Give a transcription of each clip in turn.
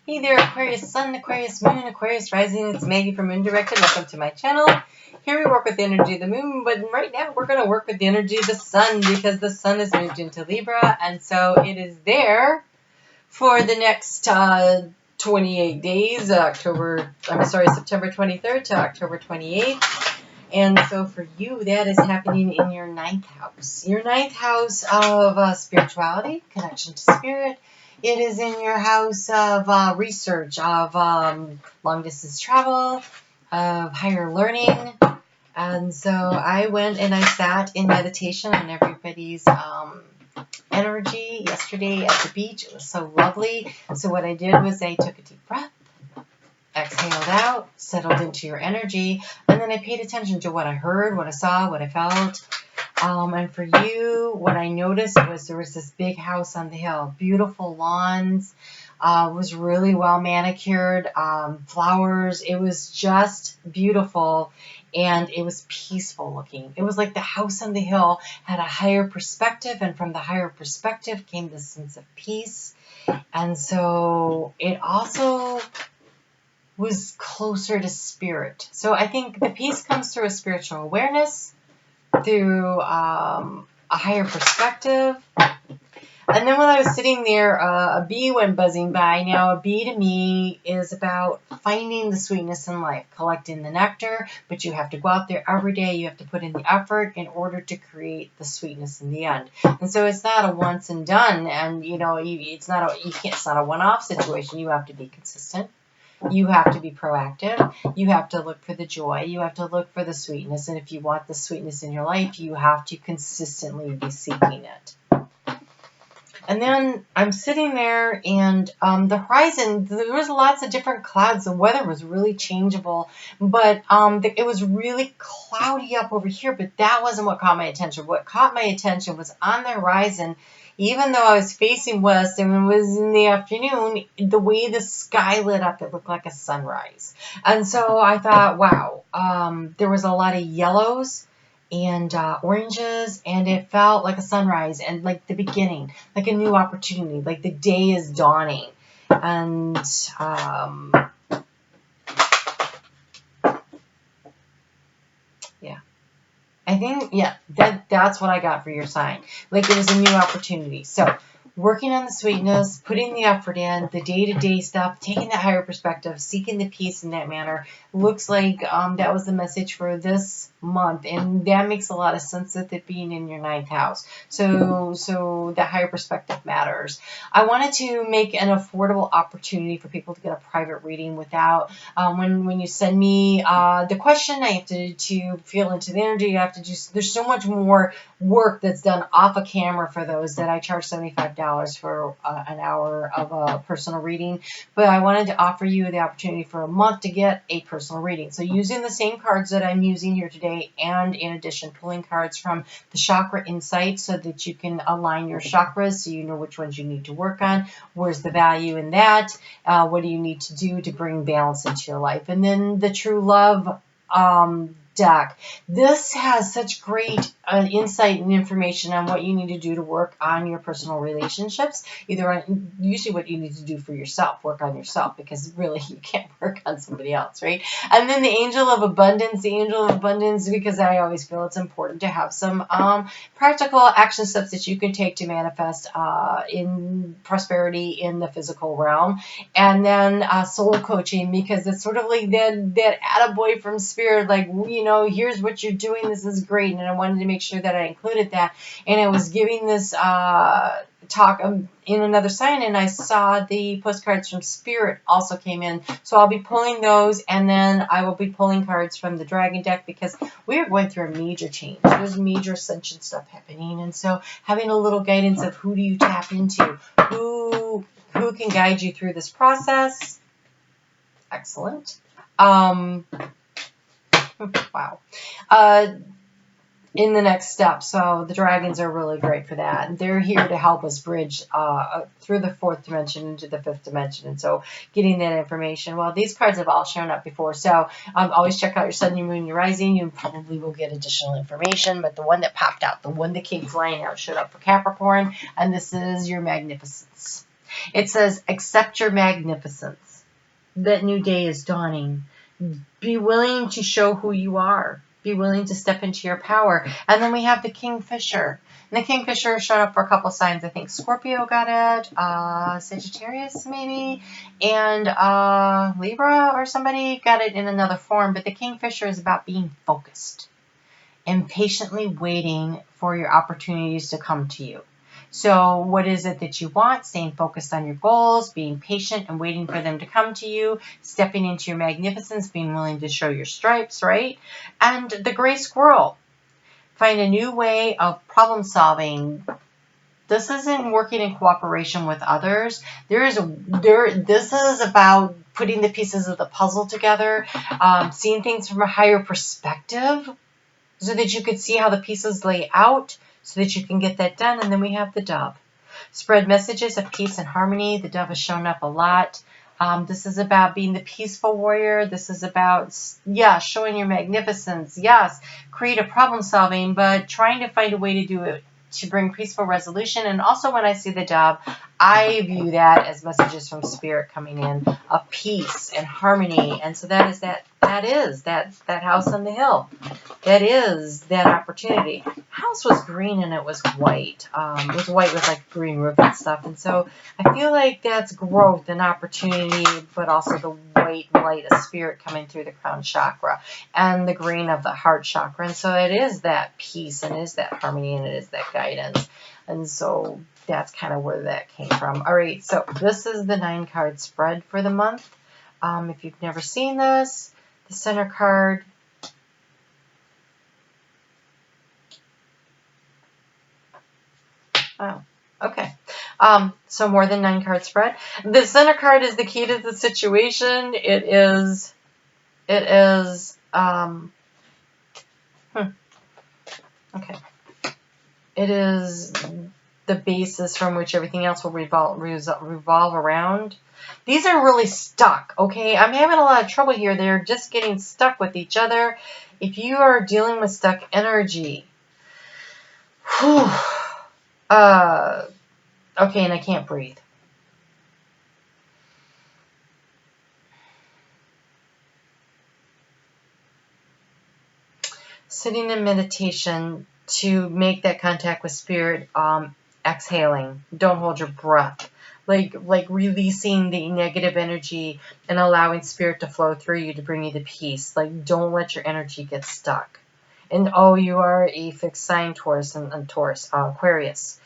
Hey there, Aquarius Sun, Aquarius Moon, Aquarius Rising. It's Maggie from Moon Directed. Welcome to my channel. Here we work with the energy of the moon, but right now we're going to work with the energy of the sun because the sun has moved into Libra, and so it is there for the next 28 days, September 23rd to October 28th. And so for you, that is happening in your 9th house. Your 9th house of spirituality, connection to spirit. It is in your house of research, of long-distance travel, of higher learning. And so I went and I sat in meditation on everybody's energy yesterday at the beach. It was so lovely. So what I did was I took a deep breath, exhaled out, settled into your energy, and then I paid attention to what I heard, what I saw, what I felt. And for you, what I noticed was there was this big house on the hill, beautiful lawns, was really well manicured, flowers. It was just beautiful, and it was peaceful looking. It was like the house on the hill had a higher perspective, and from the higher perspective came this sense of peace. And so it also was closer to spirit. So I think the peace comes through a spiritual awareness, through a higher perspective. And then when I was sitting there, a bee went buzzing by. Now, a bee to me is about finding the sweetness in life, collecting the nectar, but you have to go out there every day. You have to put in the effort in order to create the sweetness in the end. And so it's not a once and done, and it's not a one-off situation. You have to be consistent. You have to be proactive. You have to look for the joy. You have to look for the sweetness. And if you want the sweetness in your life, you have to consistently be seeking it. And then I'm sitting there, and the horizon, there was lots of different clouds. The weather was really changeable, but it was really cloudy up over here, but that wasn't what caught my attention. What caught my attention was on the horizon. Even though I was facing west and it was in the afternoon, the way the sky lit up, it looked like a sunrise. And so I thought, wow, there was a lot of yellows and oranges, and it felt like a sunrise and like the beginning, like a new opportunity, like the day is dawning. And I think, that's what I got for your sign. Like it was a new opportunity. So working on the sweetness, putting the effort in, the day-to-day stuff, taking that higher perspective, seeking the peace in that manner. Looks like that was the message for this month, and that makes a lot of sense with it being in your 9th house. So the higher perspective matters. I wanted to make an affordable opportunity for people to get a private reading without when you send me the question, I have to feel into the energy. I have to there's so much more work that's done off a camera for those that I charge $75 for an hour of a personal reading. But I wanted to offer you the opportunity for a month to get a personal reading. So using the same cards that I'm using here today, and in addition pulling cards from the Chakra Insight so that you can align your chakras so you know which ones you need to work on, where's the value in that, what do you need to do to bring balance into your life. And then the True Love deck. This has such great insight and information on what you need to do to work on your personal relationships. Usually what you need to do for yourself, work on yourself, because really you can't work on somebody else, right? And then the Angel of Abundance. The Angel of Abundance, because I always feel it's important to have some practical action steps that you can take to manifest in prosperity in the physical realm. And then soul coaching, because it's sort of like that attaboy from spirit, like, here's what you're doing, this is great. And I wanted to make sure that I included that. And I was giving this talk in another sign, and I saw the postcards from Spirit also came in. So I'll be pulling those, and then I will be pulling cards from the Dragon deck, because we are going through a major change. There's major ascension stuff happening, and so having a little guidance of who do you tap into, who can guide you through this process. Excellent. Wow. In the next step. So the dragons are really great for that. And they're here to help us bridge through the 4th dimension into the 5th dimension. And so getting that information. Well, these cards have all shown up before. So always check out your sun, your moon, your rising. You probably will get additional information. But the one that popped out, the one that came flying out, showed up for Capricorn. And this is your magnificence. It says, accept your magnificence. That new day is dawning. Be willing to show who you are. Be willing to step into your power. And then we have the Kingfisher. And the Kingfisher showed up for a couple signs. I think Scorpio got it, Sagittarius maybe, and Libra or somebody got it in another form. But the Kingfisher is about being focused and patiently waiting for your opportunities to come to you. So what is it that you want? Staying focused on your goals, being patient and waiting for them to come to you, stepping into your magnificence, being willing to show your stripes, right? And the gray squirrel. Find a new way of problem solving. This isn't working in cooperation with others. This is about putting the pieces of the puzzle together, seeing things from a higher perspective so that you could see how the pieces lay out, so that you can get that done. And then we have the dove. Spread messages of peace and harmony. The dove has shown up a lot. This is about being the peaceful warrior. This is about, showing your magnificence. Yes, creative problem solving, but trying to find a way to do it to bring peaceful resolution. And also when I see the dove, I view that as messages from spirit coming in of peace and harmony. And so that is that house on the hill. That is that opportunity. House was green and it was white. It was white with like green roof and stuff. And so I feel like that's growth and opportunity, but also the white light of spirit coming through the crown chakra and the green of the heart chakra. And so it is that peace and it is that harmony and it is that guidance. And so that's kind of where that came from. All right, so this is the 9-card spread for the month. If you've never seen this, the center card, oh, okay. So more than 9-card spread. The center card is the key to the situation. It is, okay. It is the basis from which everything else will revolve around. These are really stuck, okay? I'm having a lot of trouble here. They're just getting stuck with each other. If you are dealing with stuck energy, okay, and I can't breathe. Sitting in meditation to make that contact with spirit, exhaling. Don't hold your breath. Like releasing the negative energy and allowing spirit to flow through you to bring you the peace. Like, don't let your energy get stuck. And you are a fixed sign, Taurus and Aquarius.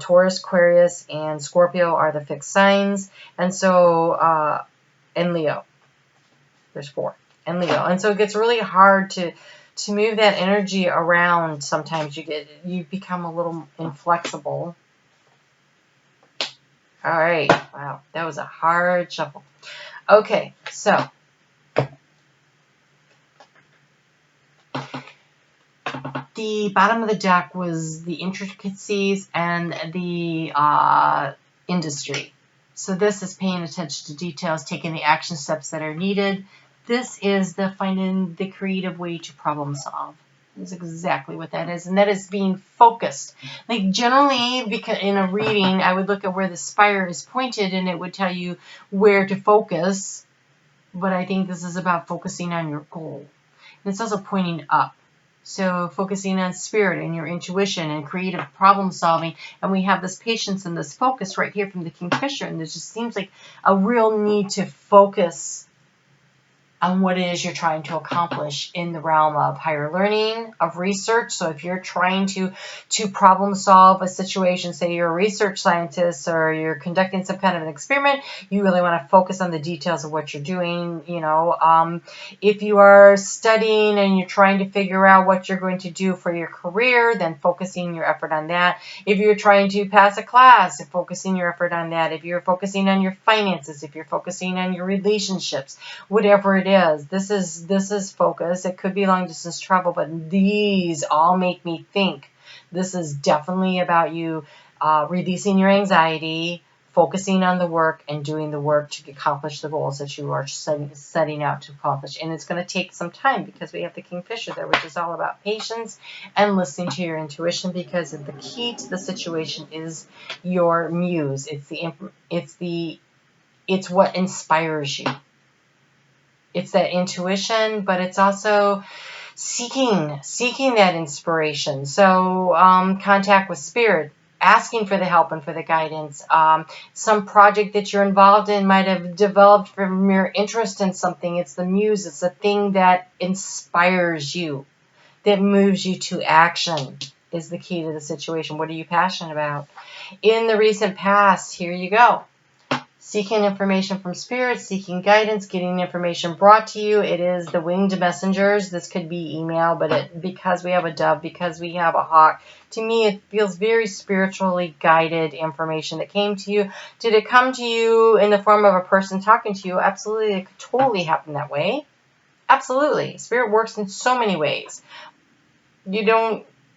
Taurus, Aquarius, and Scorpio are the fixed signs. And so, and Leo. There's 4. And Leo. And so it gets really hard to move that energy around. Sometimes you become a little inflexible. All right. Wow. That was a hard shuffle. Okay. So the bottom of the deck was the intricacies and the industry. So this is paying attention to details, taking the action steps that are needed. This is the finding the creative way to problem solve. Is exactly what that is, and that is being focused. Like generally, because in a reading, I would look at where the spire is pointed, and it would tell you where to focus. But I think this is about focusing on your goal, and it's also pointing up. So focusing on spirit and your intuition and creative problem solving, and we have this patience and this focus right here from the Kingfisher, and there just seems like a real need to focus on what it is you're trying to accomplish in the realm of higher learning, of research. So if you're trying to problem solve a situation, say you're a research scientist or you're conducting some kind of an experiment, you really want to focus on the details of what you're doing. You know, if you are studying and you're trying to figure out what you're going to do for your career, then focusing your effort on that. If you're trying to pass a class, focusing your effort on that. If you're focusing on your finances, if you're focusing on your relationships, whatever it is, this is focus. It could be long distance travel, but these all make me think this is definitely about you releasing your anxiety, focusing on the work and doing the work to accomplish the goals that you are setting out to accomplish. And it's going to take some time because we have the Kingfisher there, which is all about patience and listening to your intuition, because the key to the situation is your muse. It's what inspires you. It's that intuition, but it's also seeking that inspiration. So contact with spirit, asking for the help and for the guidance. Some project that you're involved in might have developed from your interest in something. It's the muse. It's the thing that inspires you, that moves you to action, is the key to the situation. What are you passionate about? In the recent past, here you go. Seeking information from spirit, seeking guidance, getting information brought to you. It is the winged messengers. This could be email, but because we have a dove, because we have a hawk, to me it feels very spiritually guided information that came to you. Did it come to you in the form of a person talking to you? Absolutely. It could totally happen that way. Absolutely. Spirit works in so many ways.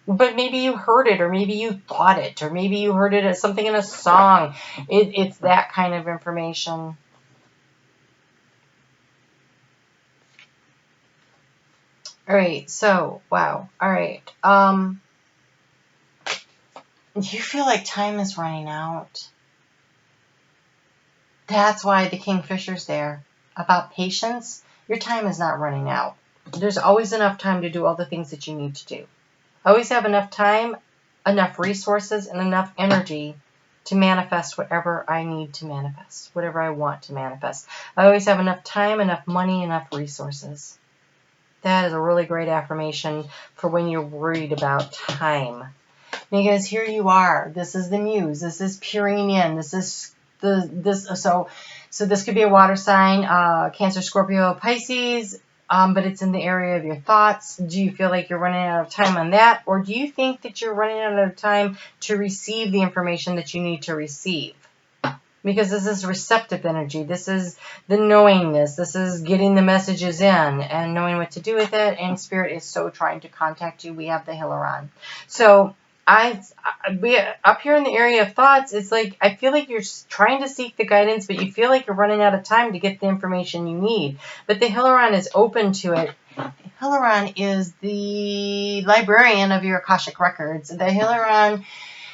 But maybe you heard it, or maybe you thought it, or maybe you heard it as something in a song. It's that kind of information. All right, so, wow. All right. You feel like time is running out. That's why the Kingfisher's there. About patience, your time is not running out. There's always enough time to do all the things that you need to do. I always have enough time, enough resources, and enough energy to manifest whatever I need to manifest, whatever I want to manifest. I always have enough time, enough money, enough resources. That is a really great affirmation for when you're worried about time. Because here you are. This is the muse. This is peering in. This is so this could be a water sign, Cancer, Scorpio, Pisces. But it's in the area of your thoughts. Do you feel like you're running out of time on that? Or do you think that you're running out of time to receive the information that you need to receive? Because this is receptive energy. This is the knowingness. This is getting the messages in and knowing what to do with it. And Spirit is so trying to contact you. We have the Hilaron. So up here in the area of thoughts, it's like I feel like you're trying to seek the guidance, but you feel like you're running out of time to get the information you need. But the Hilaron is open to it. Hilaron is the librarian of your Akashic records. The Hilaron,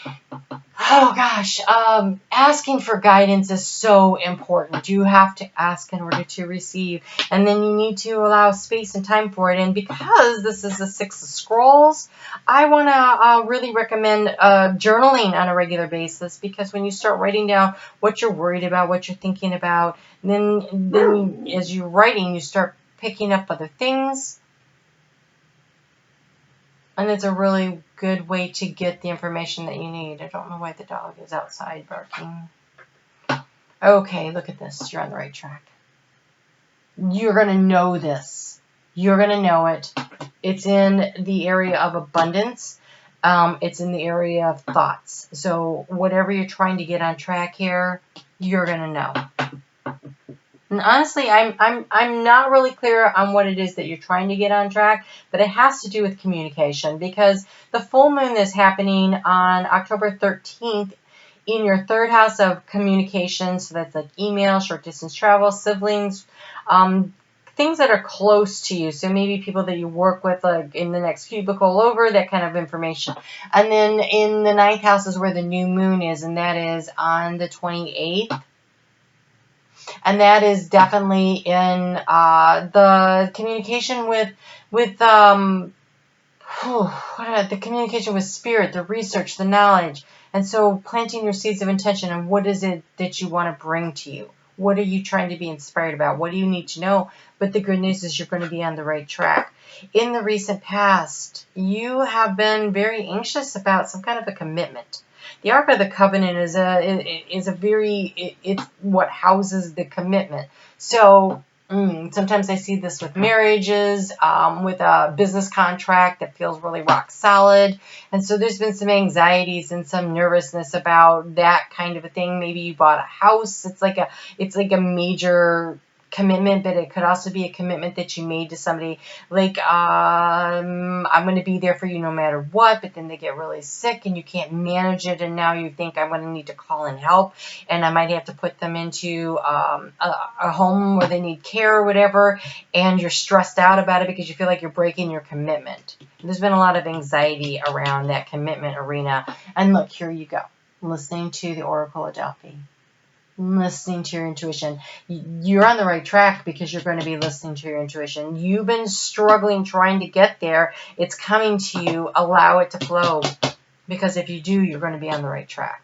oh gosh, asking for guidance is so important. You have to ask in order to receive, and then you need to allow space and time for it. And because this is the Six of Scrolls, I want to really recommend journaling on a regular basis, because when you start writing down what you're worried about, what you're thinking about, then as you're writing, you start picking up other things. And it's a really good way to get the information that you need. I don't know why the dog is outside barking. Okay, look at this. You're on the right track. You're going to know this. You're going to know it. It's in the area of abundance. It's in the area of thoughts. So whatever you're trying to get on track here, you're going to know. And honestly, I'm not really clear on what it is that you're trying to get on track, but it has to do with communication, because the full moon is happening on October 13th in your third house of communication. So that's like email, short distance travel, siblings, things that are close to you. So maybe people that you work with, like in the next cubicle over, that kind of information. And then in the ninth house is where the new moon is, and that is on the 28th. And that is definitely in the communication with the communication with spirit, the research, the knowledge. And so planting your seeds of intention, and what is it that you want to bring to you? What are you trying to be inspired about? What do you need to know? But the good news is you're going to be on the right track. In the recent past, you have been very anxious about some kind of a commitment. The Ark of the Covenant is it's what houses the commitment. So sometimes I see this with marriages, with a business contract that feels really rock solid. And so there's been some anxieties and some nervousness about that kind of a thing. Maybe you bought a house. It's like a major commitment, but it could also be a commitment that you made to somebody, like, I'm going to be there for you no matter what, but then they get really sick and you can't manage it, and now you think I'm going to need to call in help, and I might have to put them into a home where they need care or whatever, and you're stressed out about it because you feel like you're breaking your commitment. There's been a lot of anxiety around that commitment arena. And look, here you go. Listening to the Oracle of Delphi. Listening to your intuition. You're on the right track because you're going to be listening to your intuition. You've been struggling trying to get there. It's coming to you. Allow it to flow. Because if you do, you're going to be on the right track.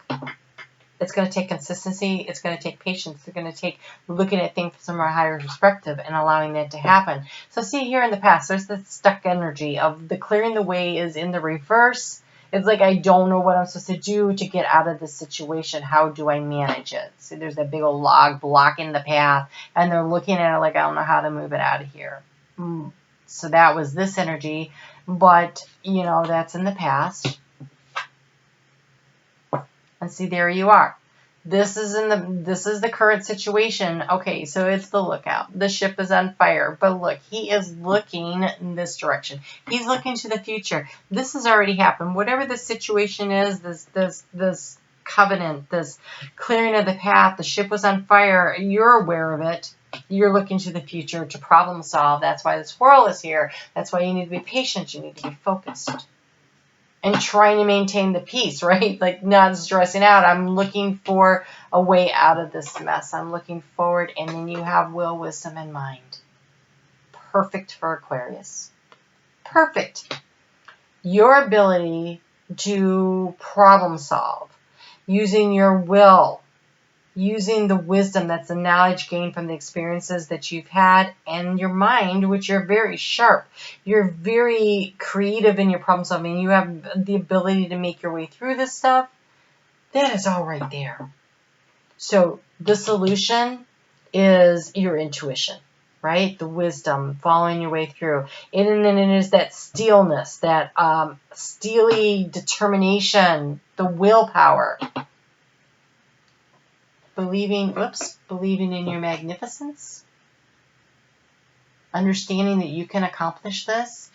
It's going to take consistency. It's going to take patience. It's going to take looking at things from a higher perspective and allowing that to happen. So see here in the past, there's this stuck energy of the clearing the way is in the reverse. It's like, I don't know what I'm supposed to do to get out of this situation. How do I manage it? See, there's that big old log blocking the path, and they're looking at it like, I don't know how to move it out of here. So that was this energy, but, you know, that's in the past. And see, there you are. This is the current situation. Okay, so it's the lookout. The ship is on fire. But look, he is looking in this direction. He's looking to the future. This has already happened. Whatever the situation is, this covenant, this clearing of the path, the ship was on fire. You're aware of it. You're looking to the future to problem solve. That's why this swirl is here. That's why you need to be patient. You need to be focused. And trying to maintain the peace, right? Like not stressing out. I'm looking for a way out of this mess. I'm looking forward. And then you have will, wisdom, and mind. Perfect for Aquarius. Perfect. Your ability to problem solve using your will, using the wisdom, that's the knowledge gained from the experiences that you've had, and your mind, which you're very sharp. You're very creative in your problem solving. You have the ability to make your way through this stuff. That is all right there. So the solution is your intuition, right? The wisdom, following your way through. And then it is that steelness, that steely determination, the willpower. Believing in your magnificence, understanding that you can accomplish this,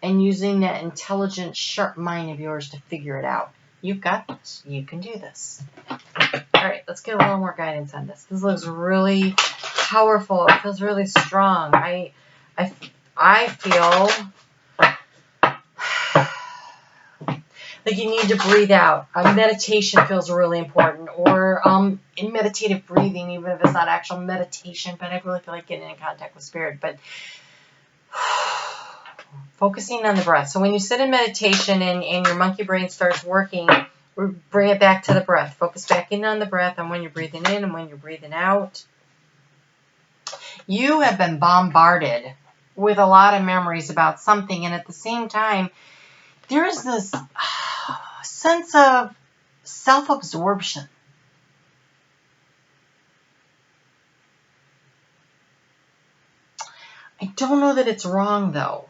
and using that intelligent, sharp mind of yours to figure it out. You've got this. You can do this. All right, let's get a little more guidance on this. This looks really powerful. It feels really strong. I feel like you need to breathe out. Meditation feels really important, or in meditative breathing, even if it's not actual meditation, but I really feel like getting in contact with spirit. But focusing on the breath. So when you sit in meditation and your monkey brain starts working, bring it back to the breath. Focus back in on the breath and when you're breathing in and when you're breathing out. You have been bombarded with a lot of memories about something, and at the same time, there is this sense of self-absorption. I don't know that it's wrong, though.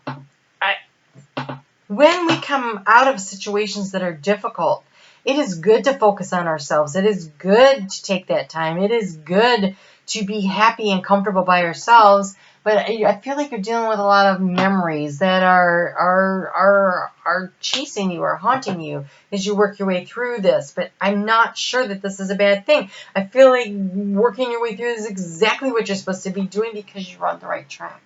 When we come out of situations that are difficult, it is good to focus on ourselves. It is good to take that time. It is good to be happy and comfortable by ourselves. But I feel like you're dealing with a lot of memories that are chasing you or haunting you as you work your way through this. But I'm not sure that this is a bad thing. I feel like working your way through is exactly what you're supposed to be doing because you're on the right track.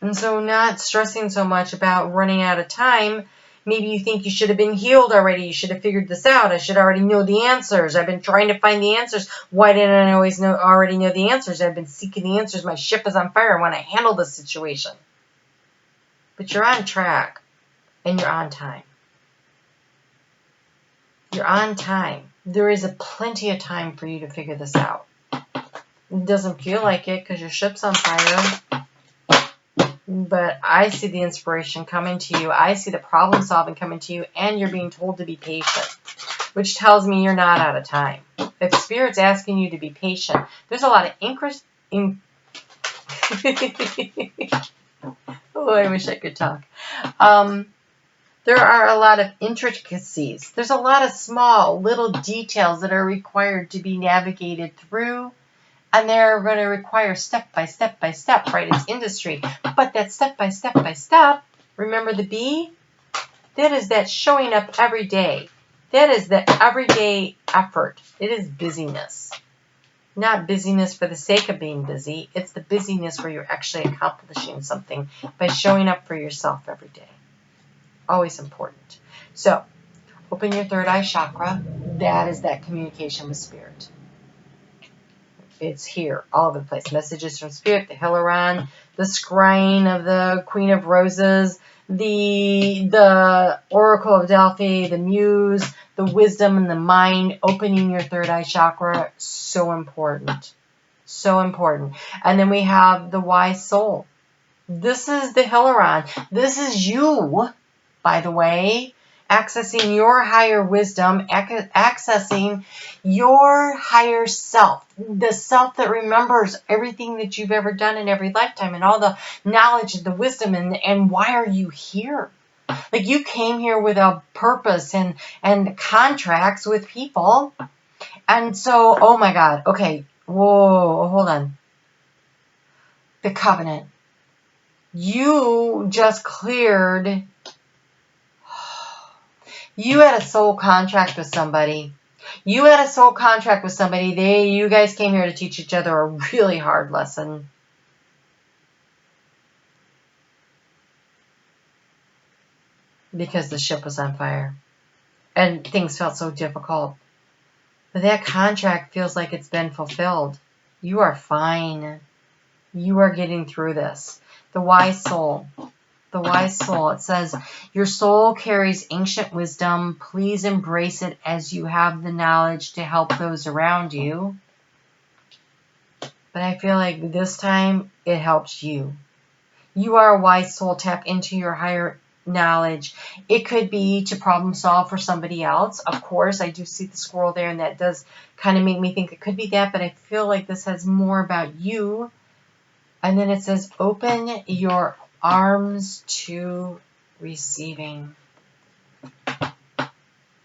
And so not stressing so much about running out of time. Maybe you think you should have been healed already. You should have figured this out. I should already know the answers. I've been trying to find the answers. Why didn't I already know the answers? I've been seeking the answers. My ship is on fire. I want to handle this situation. But you're on track and you're on time. You're on time. There is plenty of time for you to figure this out. It doesn't feel like it because your ship's on fire. But I see the inspiration coming to you. I see the problem solving coming to you, and you're being told to be patient, which tells me you're not out of time. If Spirit's asking you to be patient, there's a lot of oh, I wish I could talk. There are a lot of intricacies. There's a lot of small little details that are required to be navigated through And they're going to require step by step by step, right? It's industry. But that step by step by step, remember the B? That is that showing up every day. That is the everyday effort. It is busyness. Not busyness for the sake of being busy. It's the busyness where you're actually accomplishing something by showing up for yourself every day. Always important. So, open your third eye chakra. That is that communication with spirit. It's here, all over the place. Messages from spirit, the Hilaron, the scrying of the Queen of Roses, the Oracle of Delphi, the Muse, the wisdom and the mind, opening your third eye chakra. So important. So important. And then we have the wise soul. This is the Hilaron. This is you, by the way. Accessing your higher wisdom, accessing your higher self, the self that remembers everything that you've ever done in every lifetime and all the knowledge and the wisdom and why are you here? Like you came here with a purpose and contracts with people. And so, oh my God, okay, whoa, hold on. The covenant. You just cleared. You had a soul contract with somebody. You had a soul contract with somebody. You guys came here to teach each other a really hard lesson. Because the ship was on fire. And things felt so difficult. But that contract feels like it's been fulfilled. You are fine. You are getting through this. The wise soul. The wise soul. It says, your soul carries ancient wisdom. Please embrace it as you have the knowledge to help those around you. But I feel like this time it helps you. You are a wise soul. Tap into your higher knowledge. It could be to problem solve for somebody else. Of course, I do see the squirrel there, and that does kind of make me think it could be that, but I feel like this has more about you. And then it says, open your arms to receiving.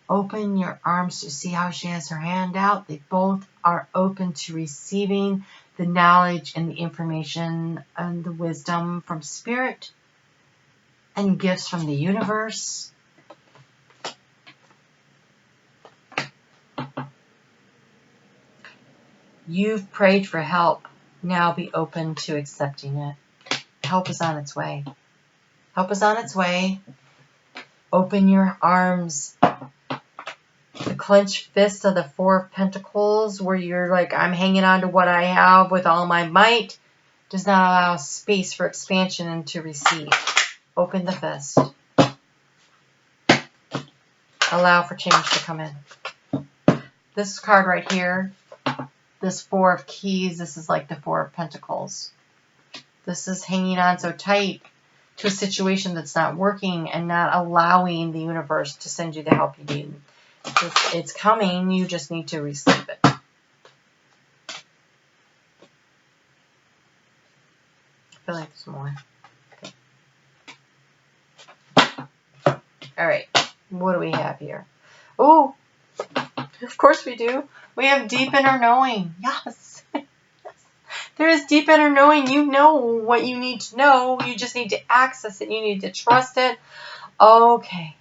Open your arms to see how she has her hand out. They both are open to receiving the knowledge and the information and the wisdom from spirit and gifts from the universe. You've prayed for help. Now be open to accepting it. Help is on its way. Help is on its way. Open your arms. The clenched fist of the Four of Pentacles, where you're like, I'm hanging on to what I have with all my might, does not allow space for expansion and to receive. Open the fist. Allow for change to come in. This card right here, this Four of Keys, this is like the Four of Pentacles. This is hanging on so tight to a situation that's not working and not allowing the universe to send you the help you need. It's coming, you just need to receive it. I feel like there's more. Okay. All right, what do we have here? Oh, of course we do. We have deep inner knowing. Yes. There is deep inner knowing. You know what you need to know. You just need to access it. You need to trust it. Okay.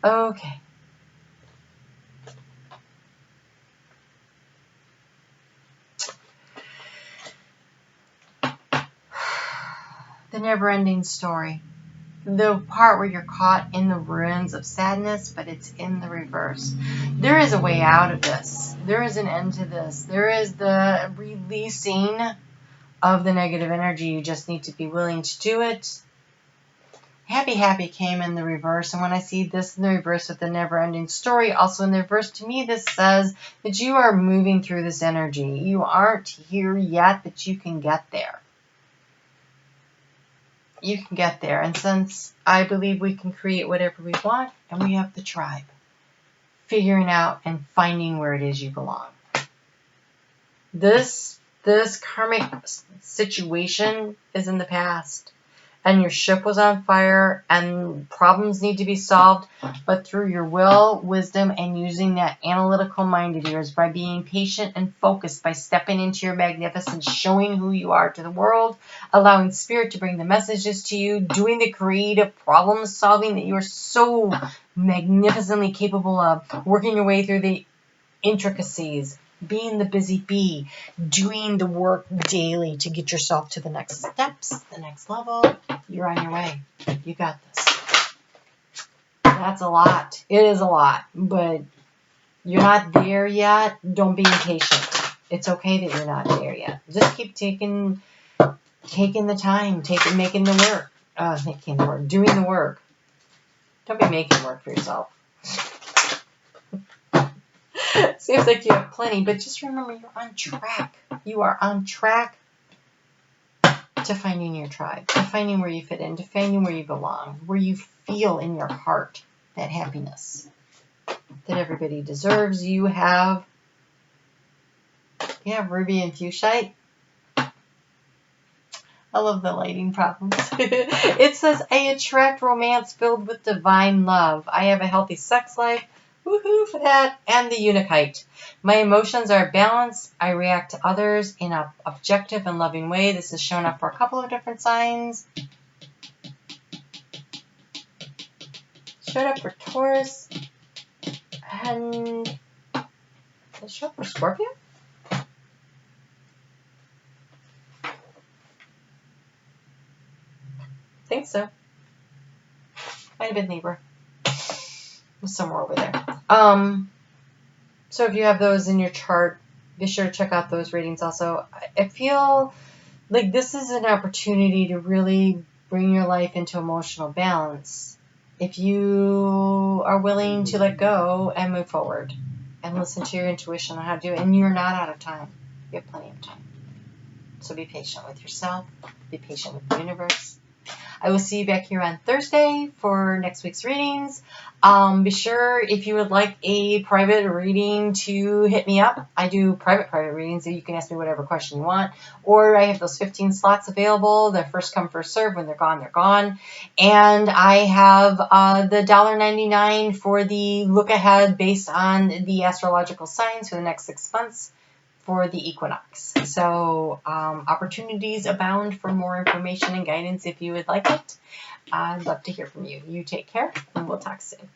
Okay. The never-ending story. The part where you're caught in the ruins of sadness, but it's in the reverse. There is a way out of this. There is an end to this. There is the releasing of the negative energy. You just need to be willing to do it. Happy, happy came in the reverse. And when I see this in the reverse with the never-ending story, also in the reverse, to me, this says that you are moving through this energy. You aren't here yet, but you can get there. You can get there. And since I believe we can create whatever we want, and we have the tribe, figuring out and finding where it is you belong. This karmic situation is in the past. and your ship was on fire and problems need to be solved, but through your will, wisdom, and using that analytical mind of yours, by being patient and focused, by stepping into your magnificence, showing who you are to the world, allowing spirit to bring the messages to you, doing the creative problem solving that you are so magnificently capable of, working your way through the intricacies, being the busy bee, doing the work daily to get yourself to the next steps, the next level. You're on your way. You got this. That's a lot. It is a lot, but you're not there yet. Don't be impatient. It's okay that you're not there yet. Just keep taking the time, making the work, doing the work. Don't be making work for yourself. Seems like you have plenty, but just remember, you're on track. You are on track to finding your tribe, to finding where you fit in, to finding where you belong, where you feel in your heart that happiness that everybody deserves. You have ruby and fuchsite. I love the lighting problems. It says, I attract romance filled with divine love. I have a healthy sex life. Woohoo for that. And the unikite. My emotions are balanced. I react to others in an objective and loving way. This is shown up for a couple of different signs. Showed up for Taurus. And did it show up for Scorpio? I think so. Might have been Libra. Somewhere over there. So if you have those in your chart, be sure to check out those readings also. I feel like this is an opportunity to really bring your life into emotional balance. If you are willing to let go and move forward and listen to your intuition on how to do it, and you're not out of time. You have plenty of time. So be patient with yourself. Be patient with the universe. I will see you back here on Thursday for next week's readings. Be sure, if you would like a private reading, to hit me up. I do private readings, so you can ask me whatever question you want. Or I have those 15 slots available. They're first come, first serve. When they're gone, they're gone. And I have the $1.99 for the look ahead based on the astrological signs for the next 6 months for the equinox. So opportunities abound for more information and guidance if you would like it. I'd love to hear from you. You take care, and we'll talk soon.